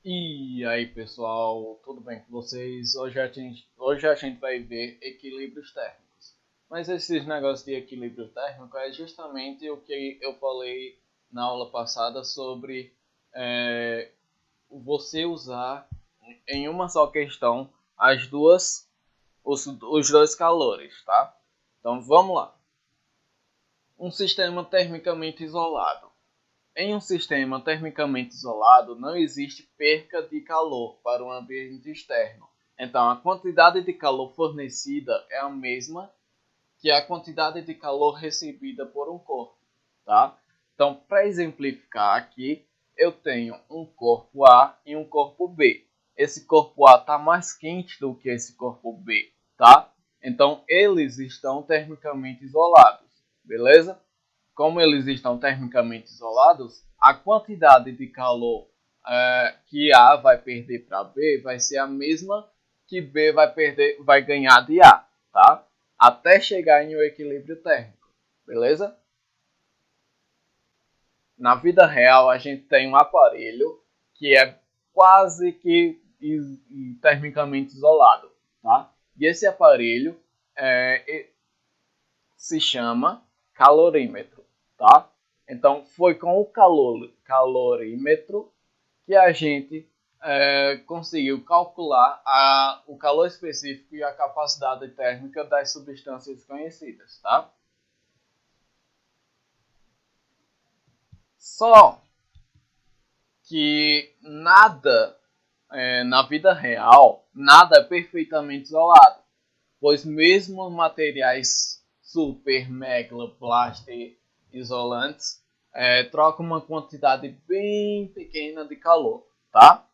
E aí pessoal, tudo bem com vocês? Hoje a gente vai ver equilíbrios térmicos. Mas esses negócios de equilíbrio térmico é justamente o que eu falei na aula passada sobre você usar em uma só questão os dois calores, tá? Então vamos lá. Um sistema termicamente isolado. Em um sistema termicamente isolado, não existe perca de calor para o ambiente externo. Então, a quantidade de calor fornecida é a mesma que a quantidade de calor recebida por um corpo. Tá? Então, para exemplificar aqui, eu tenho um corpo A e um corpo B. Esse corpo A está mais quente do que esse corpo B. Tá? Então, eles estão termicamente isolados. Beleza? Como eles estão termicamente isolados, a quantidade de calor que A vai perder para B vai ser a mesma que B vai ganhar de A, tá? Até chegar em um equilíbrio térmico, beleza? Na vida real, a gente tem um aparelho que é quase que termicamente isolado, tá? E esse aparelho se chama calorímetro, tá? Então foi com o calorímetro que a gente conseguiu calcular o calor específico e a capacidade térmica das substâncias conhecidas, tá? Só que nada na vida real, nada é perfeitamente isolado, pois mesmo materiais super, mega, blaster isolantes trocam uma quantidade bem pequena de calor, tá?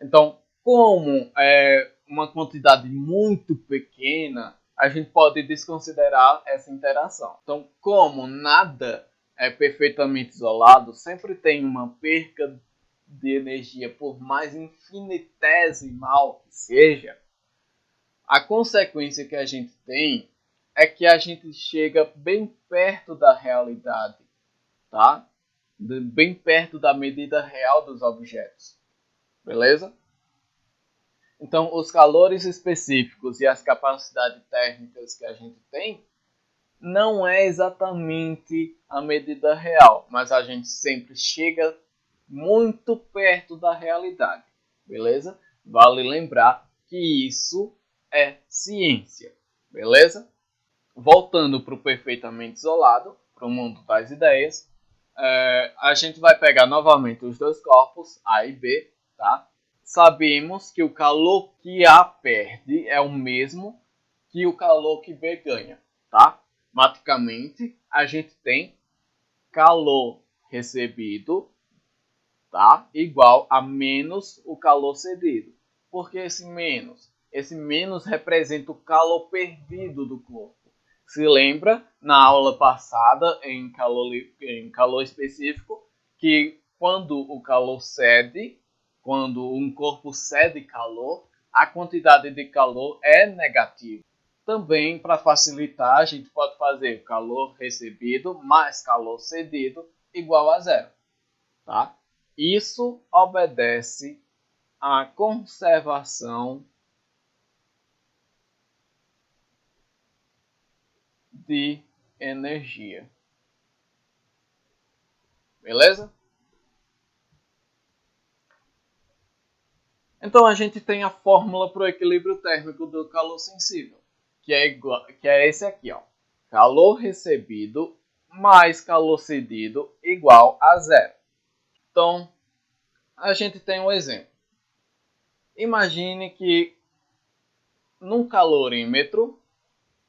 Então, como é uma quantidade muito pequena, a gente pode desconsiderar essa interação. Então, como nada é perfeitamente isolado, sempre tem uma perca de energia, por mais infinitesimal que seja, a consequência que a gente tem é que a gente chega bem perto da realidade, tá? Bem perto da medida real dos objetos, beleza? Então, os calores específicos e as capacidades térmicas que a gente tem não é exatamente a medida real, mas a gente sempre chega muito perto da realidade, beleza? Vale lembrar que isso é ciência, beleza? Voltando para o perfeitamente isolado, para o mundo das ideias, a gente vai pegar novamente os dois corpos, A e B, tá? Sabemos que o calor que A perde é o mesmo que o calor que B ganha, tá? Matematicamente, a gente tem calor recebido, tá? Igual a menos o calor cedido. Por que esse menos? Esse menos representa o calor perdido do corpo. Se lembra, na aula passada, em calor específico, que quando o calor cede, quando um corpo cede calor, a quantidade de calor é negativa. Também, para facilitar, a gente pode fazer calor recebido mais calor cedido igual a zero. Tá? Isso obedece à conservação de energia. Beleza? Então a gente tem a fórmula para o equilíbrio térmico do calor sensível, que é esse aqui, ó. Calor recebido mais calor cedido igual a zero. Então, a gente tem um exemplo. Imagine que num calorímetro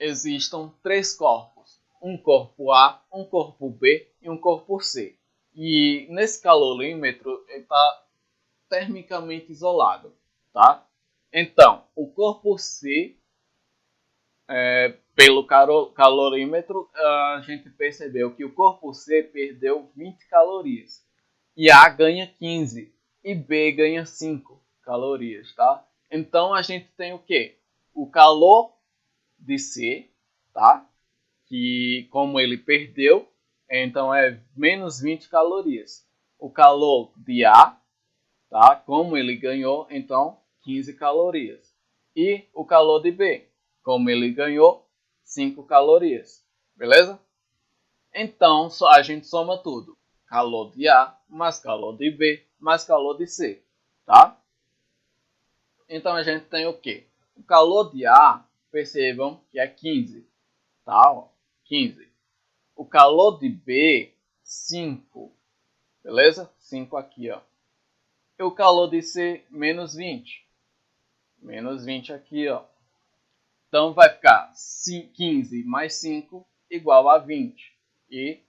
existam três corpos. Um corpo A, um corpo B e um corpo C. E nesse calorímetro ele está termicamente isolado, tá? Então, o corpo C, pelo calorímetro, a gente percebeu que o corpo C perdeu 20 calorias. E A ganha 15 e B ganha 5 calorias, tá? Então a gente tem o quê? O calor de C, tá? Que como ele perdeu, então é menos 20 calorias. O calor de A tá? Como ele ganhou, então 15 calorias. E o calor de B, como ele ganhou 5 calorias, beleza? Então a gente soma tudo. Calor de A mais calor de B mais calor de C, tá? Então a gente tem o quê? O calor de A, percebam que é 15, tá? Ó, 15. O calor de B, 5, beleza? 5 aqui, ó. E o calor de C, menos 20. Menos 20 aqui, ó. Então vai ficar 15 mais 5 igual a 20. E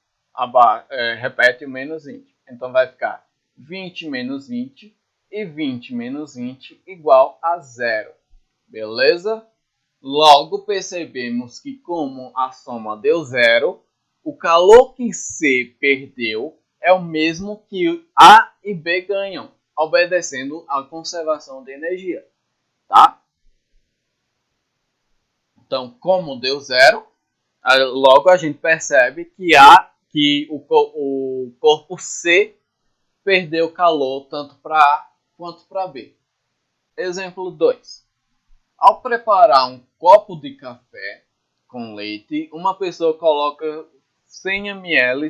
repete o menos 20. Então vai ficar 20 menos 20 e 20 menos 20 igual a 0. Beleza? Logo percebemos que como a soma deu 0, o calor que C perdeu é o mesmo que A e B ganham, obedecendo à conservação de energia, tá? Então, como deu 0, logo a gente percebe que o corpo C perdeu calor tanto para A quanto para B. Exemplo 2. Ao preparar um copo de café com leite, uma pessoa coloca 100 ml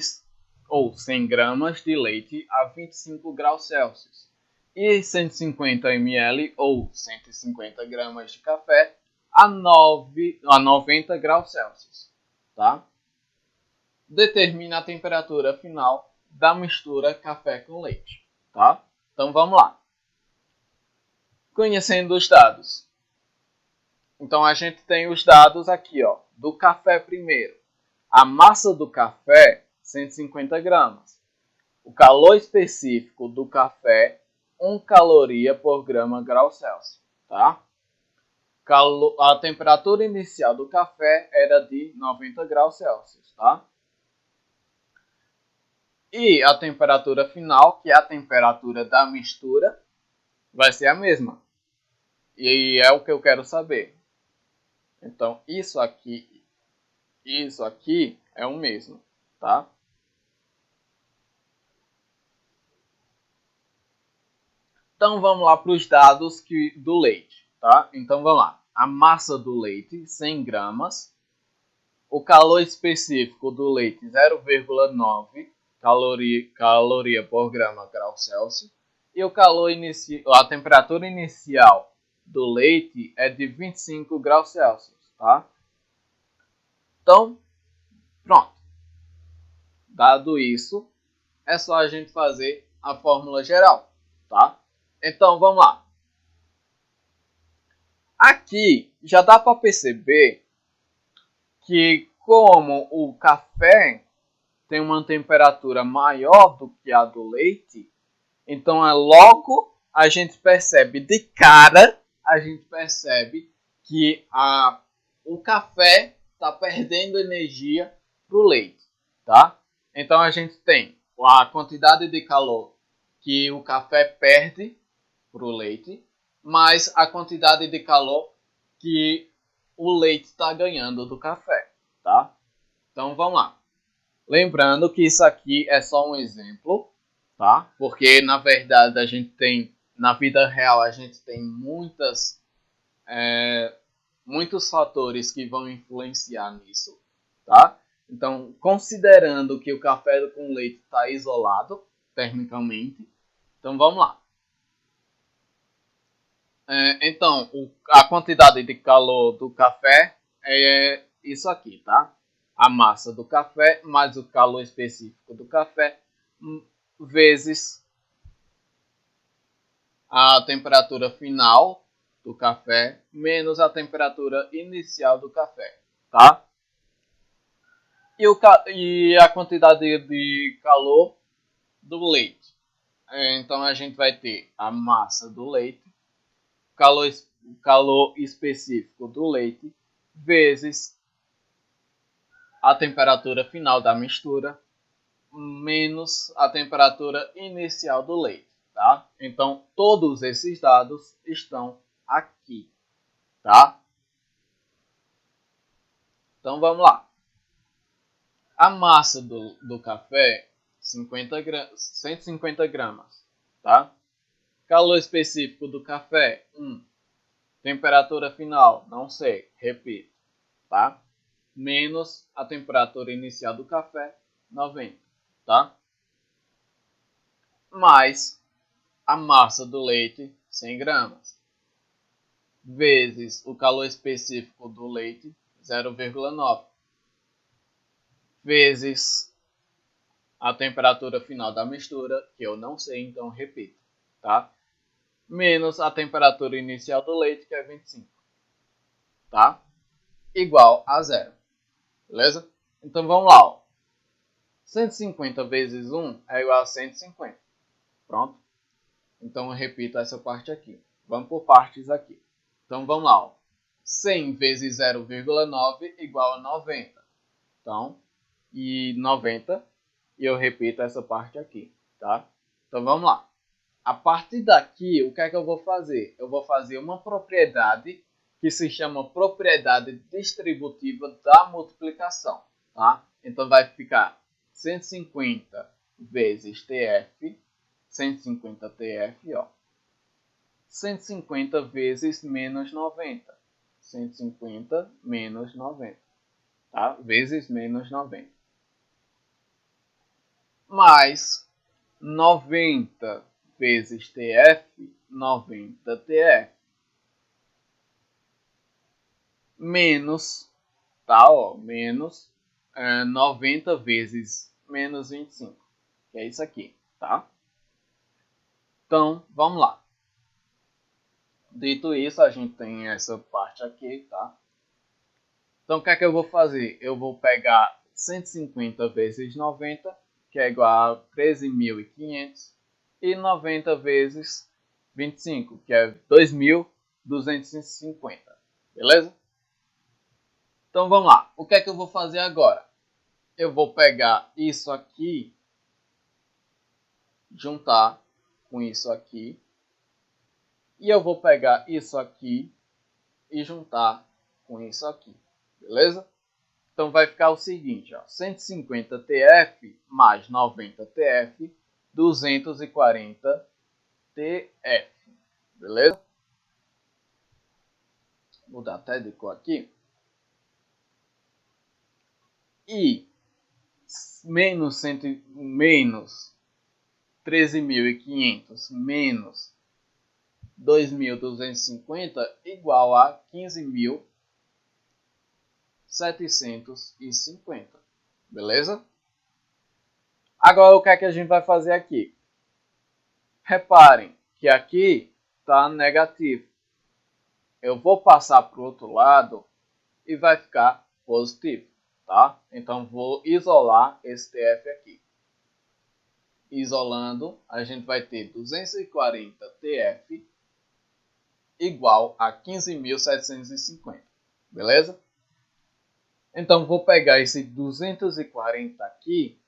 ou 100 gramas de leite a 25 graus Celsius e 150 ml ou 150 gramas de café a 90 graus Celsius. Tá? Determina a temperatura final da mistura café com leite. Tá? Então vamos lá. Conhecendo os dados. Então a gente tem os dados aqui, ó, do café primeiro. A massa do café, 150 gramas. O calor específico do café, 1 caloria por grama grau Celsius. Tá? A temperatura inicial do café era de 90 graus Celsius. Tá? E a temperatura final, que é a temperatura da mistura, vai ser a mesma. E é o que eu quero saber. Então, isso aqui é o mesmo, tá? Então, vamos lá para os dados do leite, tá? Então, vamos lá. A massa do leite, 100 gramas. O calor específico do leite, 0,9 caloria por grama grau Celsius. E a temperatura inicial do leite é de 25 graus Celsius, tá? Então, pronto. Dado isso, é só a gente fazer a fórmula geral, tá? Então, vamos lá. Aqui já dá para perceber que como o café tem uma temperatura maior do que a do leite, então logo a gente percebe de cara, a gente percebe que o café está perdendo energia para o leite, tá? Então a gente tem a quantidade de calor que o café perde para o leite, mais a quantidade de calor que o leite está ganhando do café, tá? Então vamos lá. Lembrando que isso aqui é só um exemplo, tá? Porque na verdade a gente tem, na vida real a gente tem muitos fatores que vão influenciar nisso, tá? Então, considerando que o café com leite está isolado termicamente, então vamos lá. Então, a quantidade de calor do café é isso aqui, tá? A massa do café mais o calor específico do café vezes a temperatura final do café menos a temperatura inicial do café, tá? E a quantidade de calor do leite. Então a gente vai ter a massa do leite, o calor específico do leite, vezes a temperatura final da mistura, menos a temperatura inicial do leite. Tá? Então todos esses dados estão aqui. Tá? Então vamos lá. A massa do café, 150 gramas. Tá? Calor específico do café, 1. Temperatura final, não sei, repito, tá? Menos a temperatura inicial do café, 90, tá? Mais a massa do leite, 100 gramas, vezes o calor específico do leite, 0,9, vezes a temperatura final da mistura, que eu não sei, então repito, tá? Menos a temperatura inicial do leite, que é 25, tá? Igual a 0, beleza? Então vamos lá, ó. 150 vezes 1 é igual a 150, pronto? Então eu repito essa parte aqui. Vamos por partes aqui. Então vamos lá, ó. 100 vezes 0,9 igual a 90. Então, e 90, e eu repito essa parte aqui, tá? Então vamos lá. A partir daqui, o que é que eu vou fazer? Eu vou fazer uma propriedade que se chama propriedade distributiva da multiplicação, tá? Então vai ficar 150 vezes TF, 150 TF, ó. 150 vezes menos 90. 150 menos 90, tá? Vezes menos 90. Mais 90 vezes TF, 90 TF. Menos, tá, ó, menos 90 vezes menos 25, que é isso aqui, tá? Então, vamos lá. Dito isso, a gente tem essa parte aqui, tá? Então, o que é que eu vou fazer? Eu vou pegar 150 vezes 90, que é igual a 13.500, e 90 vezes 25, que é 2.250, beleza? Então, vamos lá. O que é que eu vou fazer agora? Eu vou pegar isso aqui, juntar com isso aqui, e eu vou pegar isso aqui e juntar com isso aqui, beleza? Então vai ficar o seguinte, ó, 150 TF mais 90 TF, 240 TF, beleza? Vou mudar até de cor aqui. E menos 13.500 menos 2.250 igual a 15.750, beleza? Agora o que é que a gente vai fazer aqui? Reparem que aqui está negativo. Eu vou passar para o outro lado e vai ficar positivo, tá? Então vou isolar esse TF aqui. Isolando, a gente vai ter 240 TF igual a 15.750, beleza? Então vou pegar esse 240 aqui,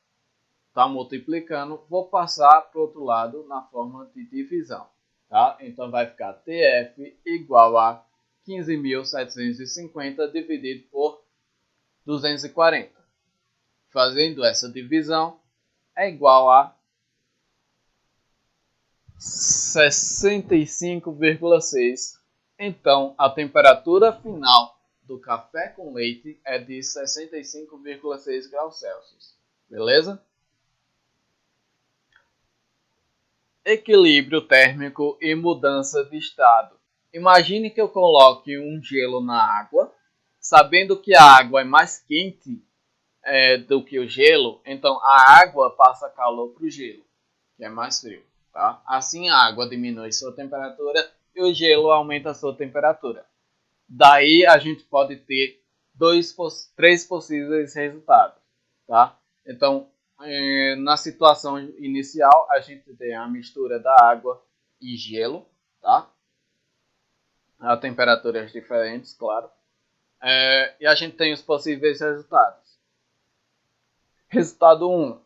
tá multiplicando, vou passar para o outro lado na forma de divisão, tá? Então vai ficar TF igual a 15.750 dividido por 240. Fazendo essa divisão, é igual a 65,6. Então, a temperatura final do café com leite é de 65,6 graus Celsius. Beleza? Equilíbrio térmico e mudança de estado. Imagine que eu coloque um gelo na água, sabendo que a água é mais quente do que o gelo, então a água passa calor para o gelo, que é mais frio. Tá? Assim a água diminui sua temperatura e o gelo aumenta a sua temperatura. Daí a gente pode ter três possíveis resultados. Tá? Então, na situação inicial, a gente tem a mistura da água e gelo, tá? A temperaturas diferentes, claro. E a gente tem os possíveis resultados. Resultado 1.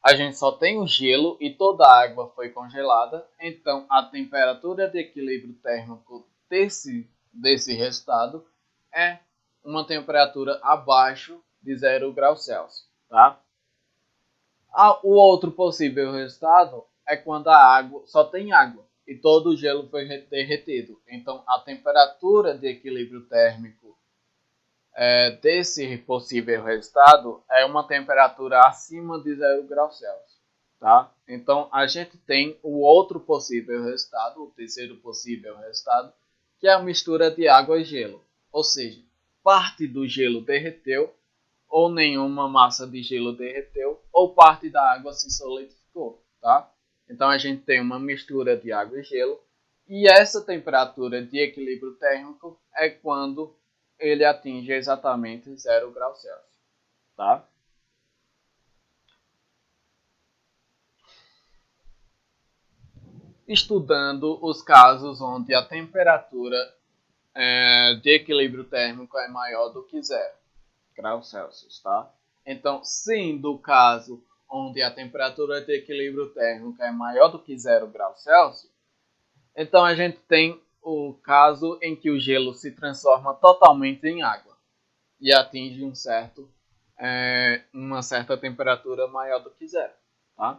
A gente só tem o gelo e toda a água foi congelada. Então, a temperatura de equilíbrio térmico desse resultado é uma temperatura abaixo de 0 graus Celsius. Tá? O outro possível resultado é quando a água só tem água. e todo o gelo foi derretido. Então, a temperatura de equilíbrio térmico desse possível resultado é uma temperatura acima de 0 graus Celsius. Tá? Então, a gente tem o outro possível resultado, o terceiro possível resultado, que é a mistura de água e gelo. Ou seja, parte do gelo derreteu, ou nenhuma massa de gelo derreteu, ou parte da água se solidificou. Tá? Então, a gente tem uma mistura de água e gelo, e essa temperatura de equilíbrio térmico é quando ele atinge exatamente 0 graus Celsius. Tá? Estudando os casos onde a temperatura de equilíbrio térmico é maior do que 0 graus Celsius, tá? Então, sendo o caso onde a temperatura de equilíbrio térmico é maior do que 0 graus Celsius, então a gente tem o caso em que o gelo se transforma totalmente em água e atinge uma certa temperatura maior do que 0, tá?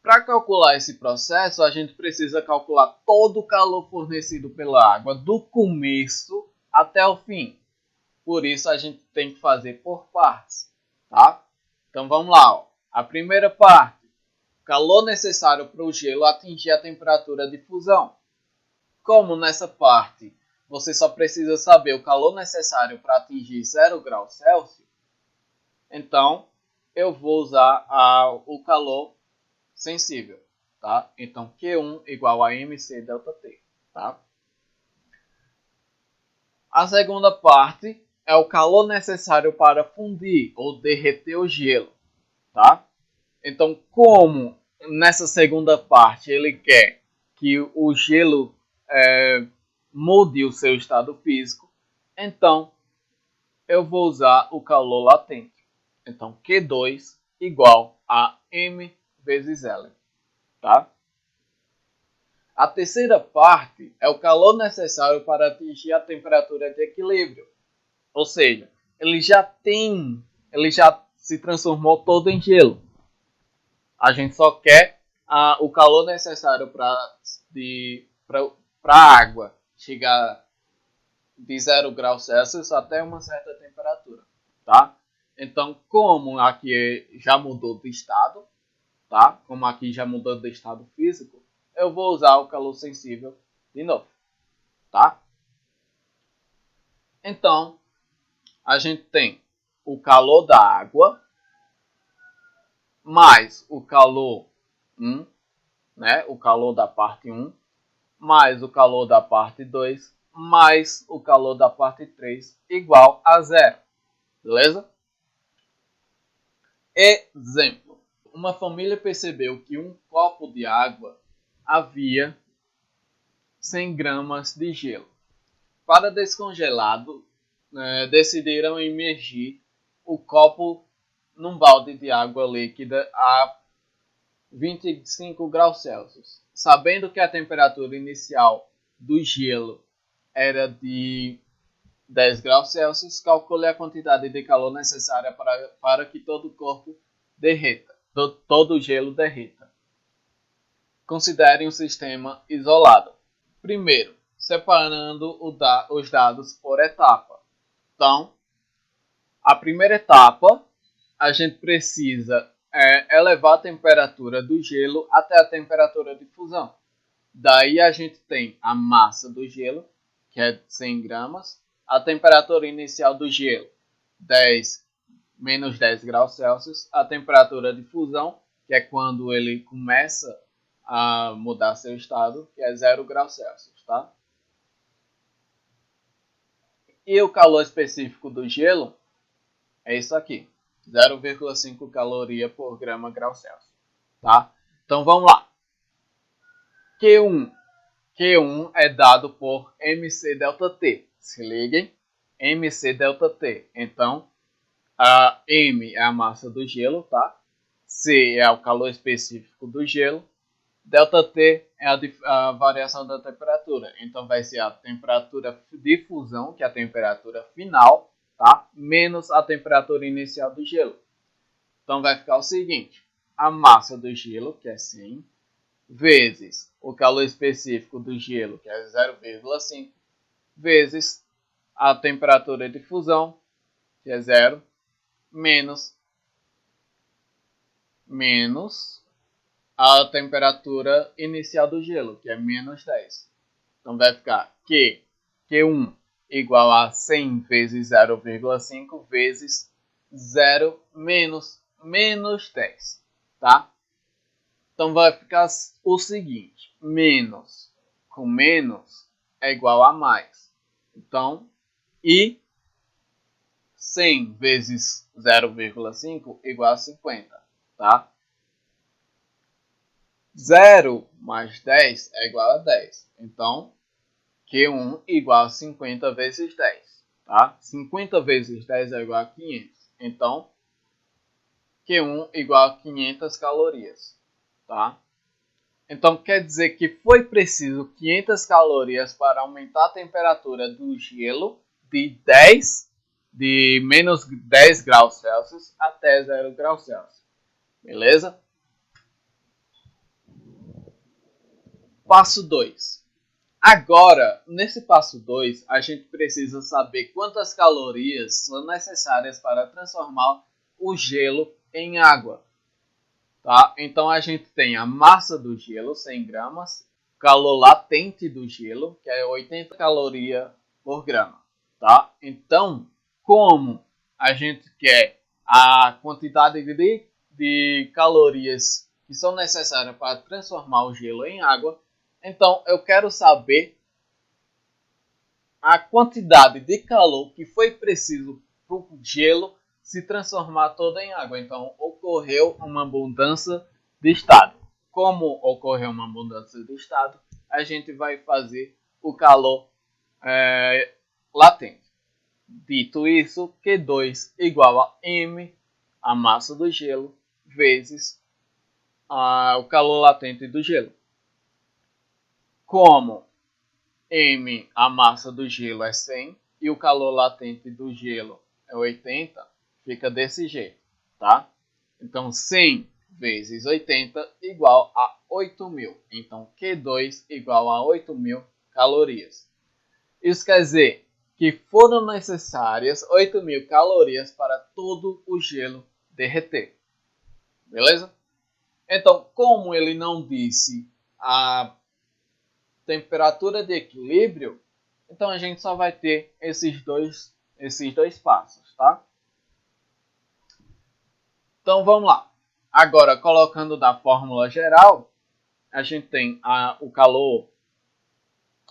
Para calcular esse processo, a gente precisa calcular todo o calor fornecido pela água, do começo até o fim. Por isso, a gente tem que fazer por partes. Tá? Então, vamos lá. Ó. A primeira parte, o calor necessário para o gelo atingir a temperatura de fusão. Como nessa parte, você só precisa saber o calor necessário para atingir 0 graus Celsius, então, eu vou usar o calor sensível, tá? Então, Q1 igual a mc ΔT, tá? A segunda parte é o calor necessário para fundir ou derreter o gelo, tá? Então, como nessa segunda parte ele quer que o gelo mude o seu estado físico, então eu vou usar o calor latente. Então, Q2 igual a M vezes L. Tá? A terceira parte é o calor necessário para atingir a temperatura de equilíbrio. Ou seja, ele já se transformou todo em gelo. A gente só quer o calor necessário para a água chegar de 0 graus Celsius até uma certa temperatura. Tá? Então, como aqui já mudou de estado, tá? Como aqui já mudou de estado físico, eu vou usar o calor sensível de novo, tá? Então, a gente tem o calor da água mais o calor 1, né? O calor da parte 1, mais o calor da parte 2, mais o calor da parte 3 igual a 0. Beleza? Exemplo. Uma família percebeu que um copo de água havia 100 gramas de gelo. Para descongelado, decidiram imergir o copo num balde de água líquida a 25 graus Celsius. Sabendo que a temperatura inicial do gelo era de 10 graus Celsius, calcule a quantidade de calor necessária para que todo o corpo derreta, todo o gelo derreta. Considere um sistema isolado. Primeiro, separando os dados por etapa. Então, a primeira etapa, a gente precisa elevar a temperatura do gelo até a temperatura de fusão. Daí a gente tem a massa do gelo, que é 100 gramas, a temperatura inicial do gelo, menos 10 graus Celsius, a temperatura de fusão, que é quando ele começa a mudar seu estado, que é 0 graus Celsius, tá? E o calor específico do gelo é isso aqui, 0,5 caloria por grama grau Celsius, tá? Então vamos lá. Q1 é dado por mc ΔT. Se liguem, mc ΔT. Então, a M é a massa do gelo, tá? C é o calor específico do gelo. ΔT é a variação da temperatura. Então, vai ser a temperatura de fusão, que é a temperatura final, tá? Menos a temperatura inicial do gelo. Então, vai ficar o seguinte. A massa do gelo, que é 100, vezes o calor específico do gelo, que é 0,5, vezes a temperatura de fusão, que é 0, menos a temperatura inicial do gelo, que é menos 10. Então vai ficar que Q1 igual a 100 vezes 0,5 vezes 0 menos 10, tá? Então vai ficar o seguinte, menos com menos é igual a mais. Então, e 100 vezes 0,5 igual a 50, tá? 0 mais 10 é igual a 10. Então, Q1 igual a 50 vezes 10, tá? 50 vezes 10 é igual a 500. Então, Q1 igual a 500 calorias, tá? Então, quer dizer que foi preciso 500 calorias para aumentar a temperatura do gelo de menos 10 graus Celsius até 0 graus Celsius. Beleza? Passo 2. Agora, nesse passo 2, a gente precisa saber quantas calorias são necessárias para transformar o gelo em água. Tá? Então a gente tem a massa do gelo, 100 gramas, calor latente do gelo, que é 80 calorias por grama. Tá? Então, como a gente quer a quantidade de calorias que são necessárias para transformar o gelo em água, então eu quero saber a quantidade de calor que foi preciso para o gelo se transformar toda em água. Então, ocorreu uma mudança de estado. Como ocorreu uma mudança de estado, a gente vai fazer o calor latente. Dito isso, Q2 igual a M, a massa do gelo, vezes o calor latente do gelo. Como M, a massa do gelo é 100 e o calor latente do gelo é 80, fica desse jeito, tá? Então 100 vezes 80 igual a 8.000. Então Q2 igual a 8.000 calorias. Isso quer dizer que foram necessárias 8.000 calorias para todo o gelo derreter. Beleza? Então, como ele não disse a temperatura de equilíbrio, então a gente só vai ter esses dois passos, tá? Então vamos lá. Agora, colocando da fórmula geral, a gente tem o calor,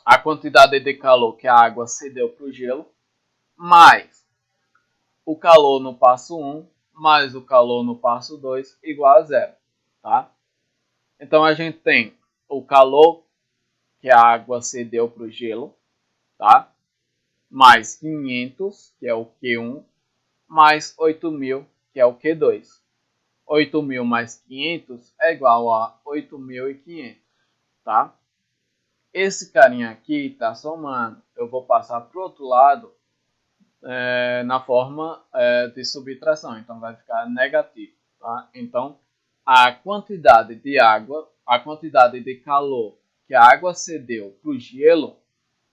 a quantidade de calor que a água cedeu para o gelo, mais o calor no passo 1, mais o calor no passo 2, igual a 0, tá? Então a gente tem o calor que a água cedeu para o gelo, tá? Mais 500, que é o Q1, mais 8.000, que é o Q2. 8.000 mais 500 é igual a 8.500, tá? Esse carinha aqui está somando. Eu vou passar para o outro lado na forma de subtração, então vai ficar negativo, tá? Então, a quantidade de água, a quantidade de calor que a água cedeu para o gelo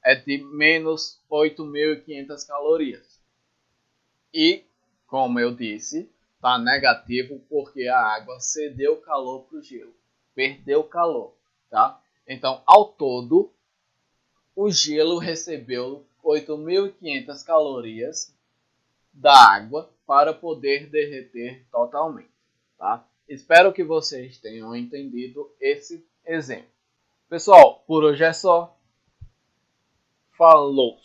é de menos 8.500 calorias. E, como eu disse, está negativo porque a água cedeu calor para o gelo, perdeu calor, tá? Então, ao todo, o gelo recebeu 8.500 calorias da água para poder derreter totalmente, tá? Espero que vocês tenham entendido esse exemplo. Pessoal, por hoje é só. Falou!